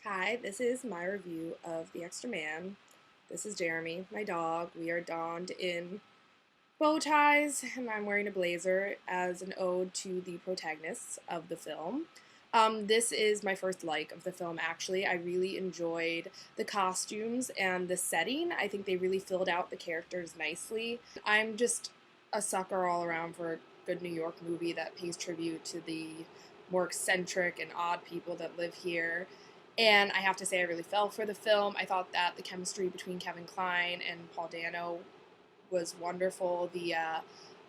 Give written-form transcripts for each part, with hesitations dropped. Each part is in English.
Hi, this is my review of The Extra Man. This is Jeremy, my dog. We are donned in bow ties, and I'm wearing a blazer as an ode to the protagonists of the film. This is my first like of the film, actually. I really enjoyed the costumes and the setting. I think they really filled out the characters nicely. I'm just a sucker all around for a good New York movie that pays tribute to the more eccentric and odd people that live here. And I have to say, I really fell for the film. I thought that the chemistry between Kevin Kline and Paul Dano was wonderful. The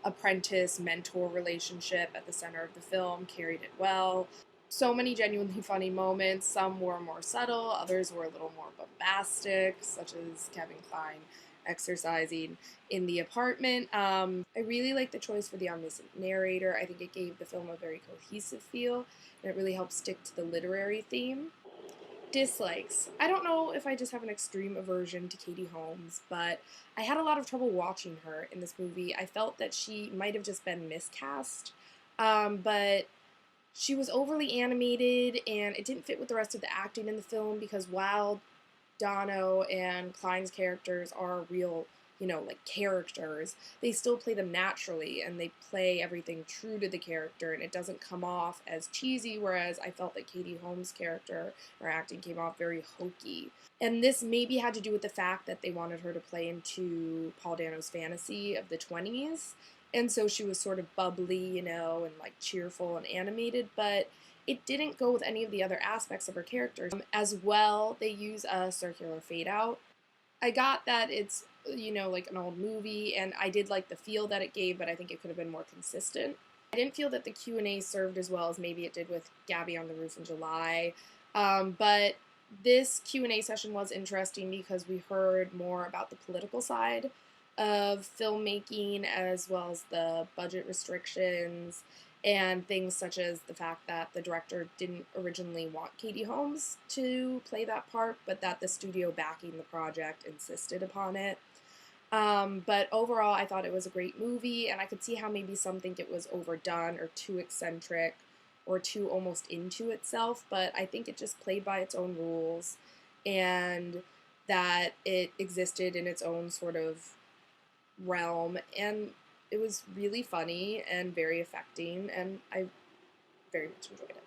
apprentice mentor relationship at the center of the film carried it well. So many genuinely funny moments. Some were more subtle, others were a little more bombastic, such as Kevin Kline exercising in the apartment. I really like the choice for the omniscient narrator. I think it gave the film a very cohesive feel, and it really helped stick to the literary theme. Dislikes. I don't know if I just have an extreme aversion to Katie Holmes, but I had a lot of trouble watching her in this movie. I felt that she might have just been miscast, but she was overly animated and it didn't fit with the rest of the acting in the film because while Dono and Klein's characters are real, like characters, they still play them naturally and they play everything true to the character and it doesn't come off as cheesy, whereas I felt that Katie Holmes' character or acting came off very hokey. And this maybe had to do with the fact that they wanted her to play into Paul Dano's fantasy of the 20s. And so she was sort of bubbly, and like cheerful and animated, but it didn't go with any of the other aspects of her character. As well, they use a circular fade out. I got that it's, like an old movie, and I did like the feel that it gave, but I think it could have been more consistent. I didn't feel that the Q&A served as well as maybe it did with Gabby on the Roof in July, but this Q&A session was interesting because we heard more about the political side of filmmaking as well as the budget restrictions and things such as the fact that the director didn't originally want Katie Holmes to play that part, but that the studio backing the project insisted upon it. But overall, I thought it was a great movie, and I could see how maybe some think it was overdone or too eccentric or too almost into itself, but I think it just played by its own rules and that it existed in its own sort of realm, and it was really funny and very affecting, and I very much enjoyed it.